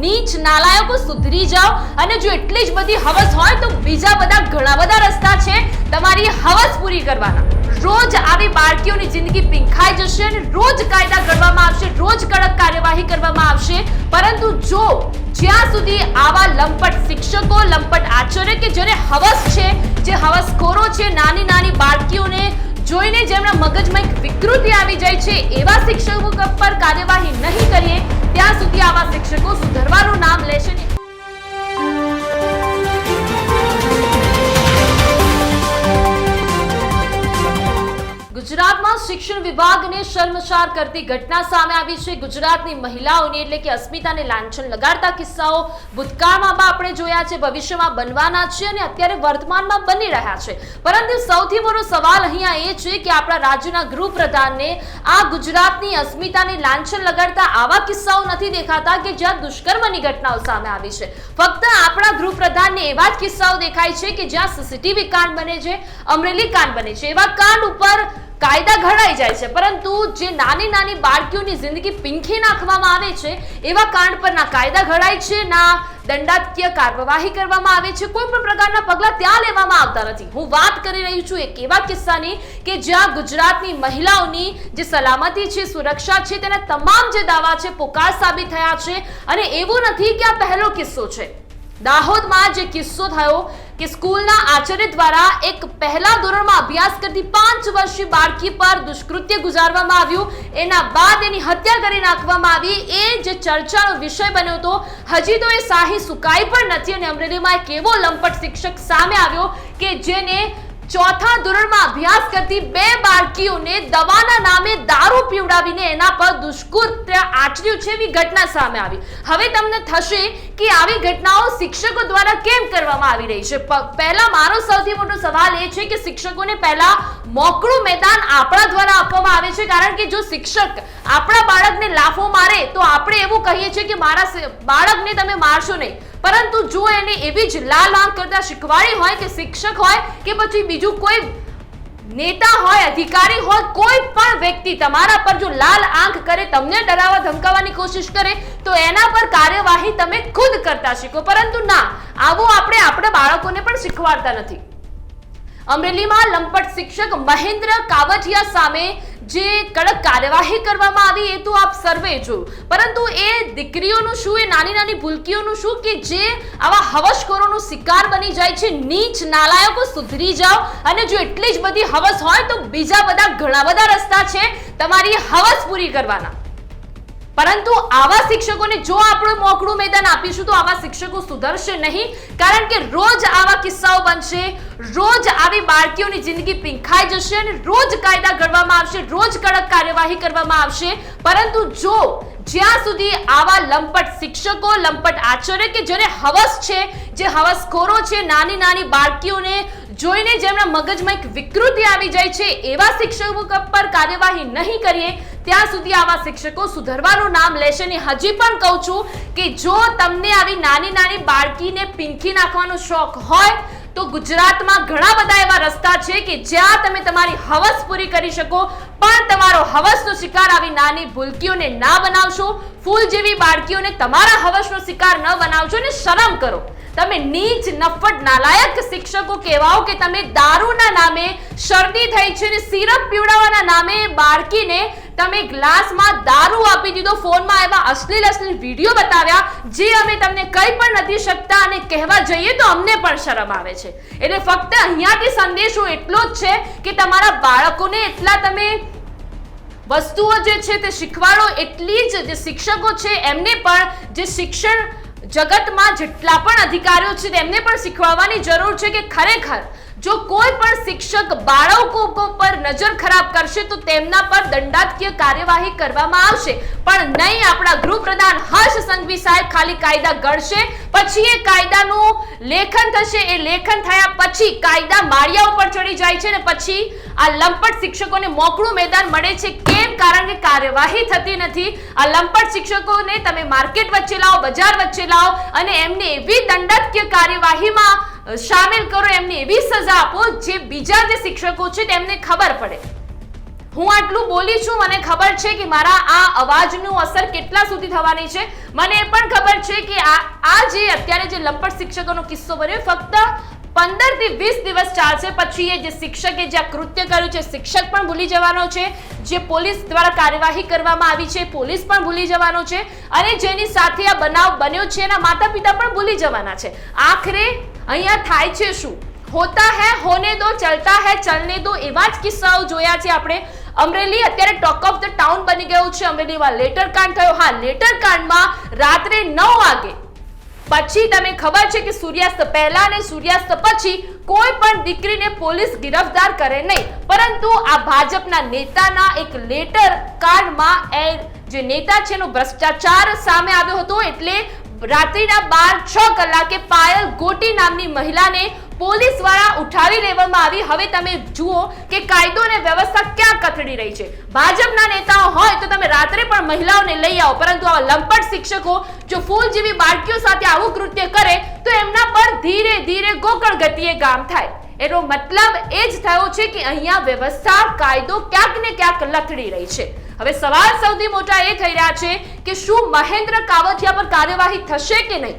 નીચ નાલાયકો સુધરી જાઓ અને જો એટલી જ બધી હવસ હોય તો બીજા બધા ઘણા બધા રસ્તા છે તમારી હવસ પૂરી કરવાના. રોજ આવી બાળકીઓની જિંદગી પીંખાઈ જશે અને રોજ કાયદા ઘડવામાં આવશે, રોજ કડક કાર્યવાહી કરવામાં આવશે. પરંતુ જો જ્યાં સુધી આવા લંપટ શિક્ષકો, લંપટ આચાર્ય કે જેને હવસ છે, જે હવસખોરો છે, નાની નાની બાળકીઓને જોઈને જેમના મગજમાં એક વિકૃતિ આવી જાય છે, એવા શિક્ષકો પર કાર્યવાહી નહીં કરીએ ત્યાં સુધી આવા શિક્ષકો સુધરવાનું નામ લેશે નહીં. ગુજરાતમાં શિક્ષણ વિભાગને શર્મસાર કરતી ઘટના સામે આવી છે. ગુજરાતની મહિલાઓની એટલે કે અસ્મિતાને લાંછન લગાડતા કિસ્સાઓ ભૂતકાળમાં આપણે જોયા છે, ભવિષ્યમાં બનવાના છે અને અત્યારે વર્તમાનમાં બની રહ્યા છે. પરંતુ સૌથી મોટો સવાલ અહીંયા એ છે કે આપણા રાજ્યના ગૃહપ્રધાનને આ ગુજરાતની અસ્મિતાને લાંછન લગાડતા આવા કિસ્સાઓ નથી દેખાતા કે જ્યાં દુષ્કર્મની ઘટનાઓ સામે આવી છે. ફક્ત આપણા ગૃહપ્રધાનને એવા જ કિસ્સાઓ દેખાય છે કે જ્યાં સીસીટીવી કાંડ બને છે, અમરેલી કાંડ બને છે. એવા કાંડ ઉપર કાયદા ઘડાઈ જાય છે, પરંતુ જે નાની નાની બાળકીઓની જિંદગી પીંખી નાખવામાં આવે છે એવા કાંડ પર ના કાયદા ઘડાય છે, ના દંડાત્મક કાર્યવાહી કરવામાં આવે છે, કોઈ પણ પ્રકારના પગલા ત્યાં લેવામાં આવતા નથી. હું વાત કરી રહી છું એક એવા કિસ્સાની કે જ્યાં ગુજરાતની મહિલાઓની જે સલામતી છે, સુરક્ષા છે, તેના તમામ જે દાવા છે પોકાર સાબિત થયા છે. અને એવું નથી કે આ પહેલો કિસ્સો છે. દાહોદમાં જે કિસ્સો થયો કે સ્કૂલના આચાર્ય દ્વારા એક પહેલા ધોરણમાં અભ્યાસ કરતી 5 વર્ષીય બાળકી પર દુષ્કૃત્ય ગુજારવામાં આવ્યું, એના બાદ એની હત્યા કરી નાખવામાં આવી. એ જે ચર્ચાનો વિષય બન્યો હતો, હજી તો એ શાહી સુકાઈ પણ નથી. અને અમરેલીમાં એક એવો લંપટ શિક્ષક સામે આવ્યો કે જેને ચોથા ધોરણમાં અભ્યાસ કરતી 2 બાળકીઓને દવાના નામે દારૂ પીવડાવીને એના પર દુષ્કૃત્ય આચર્યું છે, એવી ઘટના સામે આવી. હવે તમને થશે કે આવી ઘટનાઓ શિક્ષકો દ્વારા કેમ કરવામાં આવી રહી છે. પહેલા મારો સૌથી મોટો સવાલ એ છે કે શિક્ષકોને પહેલા મોકળું મેદાન આપણા દ્વારા આપવામાં આવે છે. કારણ કે જો શિક્ષક આપણા બાળકને લાફો મારે તો આપણે એવું કહીએ છીએ કે મારા બાળકને તમે મારશો નહીં. પરંતુ જો એને એવી જ લાલ આંખ કરતા શીખવાડી હોય કે શિક્ષક હોય કે પછી બીજું કોઈ નેતા હોય, અધિકારી હોય, કોઈ પણ વ્યક્તિ તમારા પર જો લાલ આંખ કરે, તમને ડરાવવા ધમકાવવાની કોશિશ કરે તો એના પર કાર્યવાહી તમે ખુદ કરતા શીખો. પરંતુ ના, આવું આપણે આપણા બાળકોને પણ શીખવાડતા નથી. અમરેલીમાં લંપટ શિક્ષક મહેન્દ્ર કાવઠિયા સામે જે કડક કાર્યવાહી કરવામાં આવી એ તો આપ સર્વે જોયું, પરંતુ એ દીકરીઓનું શું, એ નાની નાની ભૂલકીઓનું શું કે જે આવા હવસખોરોનો શિકાર બની જાય છે. નીચ નાલાયકો સુધરી જાઓ અને જો એટલી જ બધી હવસ હોય તો બીજા બધા ઘણા બધા રસ્તા છે તમારી હવસ પૂરી કરવાના. પરંતુ આવા શિક્ષકોને જો આપણે મોકળું મેદાન આપીશું તો આવા શિક્ષકો સુધરશે નહીં. કારણ કે રોજ આવા કિસ્સાઓ બનશે, રોજ આવી બાળકીઓની જિંદગી પીંખાઈ જશે અને રોજ કાયદા ઘડવામાં આવશે, રોજ કડક કાર્યવાહી કરવામાં આવશે. પરંતુ જો જ્યાં સુધી આવા લંપટ શિક્ષકો, લંપટ આચાર્ય કે જેને હવસ છે, જે હવસખોરો છે, નાની નાની બાળકીઓને જોઈને જેમના મગજમાં એક વિકૃતિ આવી જાય છે, એવા શિક્ષકો પર કાર્યવાહી નહીં કરીએ ત્યાં સુધી આવા શિક્ષકો સુધરવાનું નામ લેશે નહીં. હજી પણ કહું છું કે જો તમને આવી નાની નાની બાળકીને પીંખી નાખવાનો શોખ હોય તો ગુજરાતમાં ઘણા બધા એવા રસ્તા છે કે જ્યાં તમે તમારી હવસ પૂરી કરી શકો, પણ તમારો હવસનો શિકાર આવી નાની ભૂલકીઓને ના બનાવશો, ફૂલ જેવી બાળકીઓને તમારા હવસનો શિકાર ન બનાવશો. અને શરમ કરો, તમે નીચ, નફ્ફટ, નાલાયક શિક્ષકો કહેવાઓ કે તમે દારૂના નામે, શરદી થઈ છે ને સિરપ પીવડાવવાના નામે બાળકીને તમે ગ્લાસમાં દારૂ આપી દીધો, ફોનમાં એવા અશ્લીલ વિડીયો બતાવ્યા જે અમે તમને કંઈ પણ નથી શકતા અને કહેવા જઈએ તો અમને પણ શરમ આવે છે. એટલે ફક્ત અહીંયાથી સંદેશો એટલો જ છે કે તમારા બાળકોને એટલા તમે વસ્તુઓ જે છે તે શીખવાડો, એટલી જ જે શિક્ષકો છે એમને પણ, જે શિક્ષણ જગતમાં જેટલા પણ અધિકારીઓ છે તેમને પણ શીખવાડવાની જરૂર છે કે ખરેખર જો કોઈ પણ શિક્ષક બાળકો પર નજર ખરાબ કરશે તો તેમના પર દંડાત્મક કાર્યવાહી કરવામાં આવશે. પણ નહીં, આપણા ગૃહપ્રધાન હર્ષ સંઘવી સાહેબ ખાલી કાયદા ઘડશે, પછી એ કાયદાનું લેખન થશે, એ લેખન થયા પછી કાયદા માળિયા ઉપર ચડી જાય છે અને પછી આ લંપટ શિક્ષકોને મોકળું મેદાન મળે છે. કેમ? કારણ કે કાર્યવાહી થતી નથી. આ લંપટ શિક્ષકોને તમે માર્કેટ વચ્ચે લાવો, બજાર વચ્ચે લાવો અને એમને એવી દંડાત્મક કાર્યવાહીમાં શામિલ કરો, એમને એવી સજા આપો જે બીજા જે શિક્ષકો છે તેમને ખબર પડે. હું આટલું બોલી છું, મને ખબર છે કે મારા આ અવાજનું અસર કેટલા સુધી થવાની છે. મને એ પણ ખબર છે કે જે અત્યારે જે લંપટ શિક્ષકોનો કિસ્સો બન્યો ફક્ત 15 થી 20 દિવસ ચાલશે, પછી એ જે શિક્ષકે જે આ કૃત્ય કર્યું છે શિક્ષક પણ ભૂલી જવાનો છે, જે પોલીસ દ્વારા કાર્યવાહી કરવામાં આવી છે પોલીસ પણ ભૂલી જવાનો છે, અને જેની સાથે આ બનાવ બન્યો છે એના માતા પિતા પણ ભૂલી જવાના છે. આખરે અહીંયા થાય છે શું? હોતા હૈ હોને દો, ચલતા હૈ ચલને દો, એવા જ કિસ્સાઓ જોયા છે આપણે. અમરેલી અત્યારે ટોક ઓફ ધ ટાઉન બની ગયું છે. અમરેલીમાં લેટર કાંડ થયો. હા, લેટર કાંડમાં રાત્રે 9 વાગે પછી તમે ખબર છે કે સૂર્યાસ્ત પહેલા અને સૂર્યાસ્ત પછી કોઈ પણ દીકરીને પોલીસ ગિરફતાર કરે નહીં, પરંતુ આ ભાજપના નેતાના એક લેટર કાંડમાં એ જે નેતા છે એનો ભ્રષ્ટાચાર સામે આવ્યો હતો. એટલે રાત્રિના 12-6 કલાકે પાયલ ગોટી નામની મહિલાને પોલીસ દ્વારા ઉઠાવી લેવામાં આવી. હવે તમે જુઓ કે કાયદો અને વ્યવસ્થા ક્યાં કથળી રહી છે. ભાજપના નેતાઓ હોય તો તમે રાત્રે પણ મહિલાઓને લઈ આવો, પરંતુ આવા લંપટ શિક્ષકો જો ફૂલ જેવી બાળકીઓ સાથે આવું કૃત્ય કરે તો એમના પર ધીરે ધીરે ગોકળ ગતિએ કામ થાય. એનો મતલબ એ જ થયો છે કે અહીંયા વ્યવસ્થા કાયદો ક્યાંક ને ક્યાંક લથડી રહી છે. હવે સવાલ સૌથી મોટા એ થઈ રહ્યા છે કે શું મહેન્દ્ર કાવઠિયા પર કાર્યવાહી થશે કે નહીં?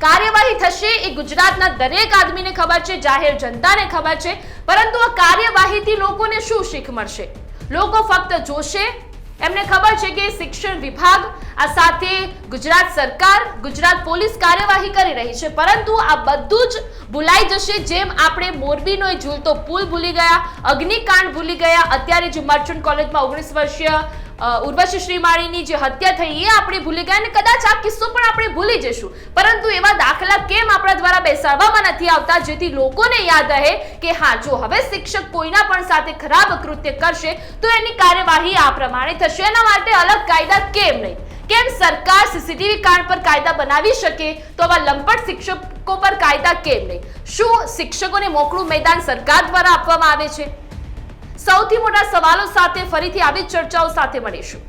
કાર્યવાહી થશે એ ગુજરાતના દરેક આદમીને ખબર છે, જાહેર જનતાને ખબર છે, પરંતુ આ કાર્યવાહીથી લોકોને શું શીખ મળશે? લોકો ફક્ત જોશે. એમને ખબર છે કે શિક્ષણ વિભાગ આ સાથે ગુજરાત સરકાર, ગુજરાત પોલીસ કાર્યવાહી કરી રહી છે, પરંતુ આ બધું જ ભૂલાઈ જશે. જેમ આપણે મોરબીનો એ ઝૂલતો પુલ ભૂલી ગયા, અગ્નિકાંડ ભૂલી ગયા, અત્યારે જે મર્ચન્ટ કોલેજમાં 19 વર્ષીય ઉર્વશી શ્રીમાળીની જે હત્યા થઈ એ આપણે ભૂલી ગયા, અને કદાચ આ કિસ્સો પણ આપણે ભૂલી જઈશું. પરંતુ એવા દાખલા કેમ આપણા દ્વારા બેસાડવામાં નથી આવતા જેથી લોકોને યાદ રહે કે હા, જો હવે શિક્ષક કોઈના પણ સાથે ખરાબ કૃત્ય કરશે તો એની કાર્યવાહી આ પ્રમાણે થશે. એના માટે અલગ કાયદા કેમ નહીં? કેમ સરકાર સીસીટીવી કાંડ પર કાયદા બનાવી શકે તો આવા લંપટ શિક્ષકો પર કાયદા કેમ નહીં? શું શિક્ષકોને મોકળું મેદાન સરકાર દ્વારા આપવામાં આવે છે? સૌથી મોટા સવાલો સાથે ફરીથી આવી ચર્ચાઓ સાથે મળીશું.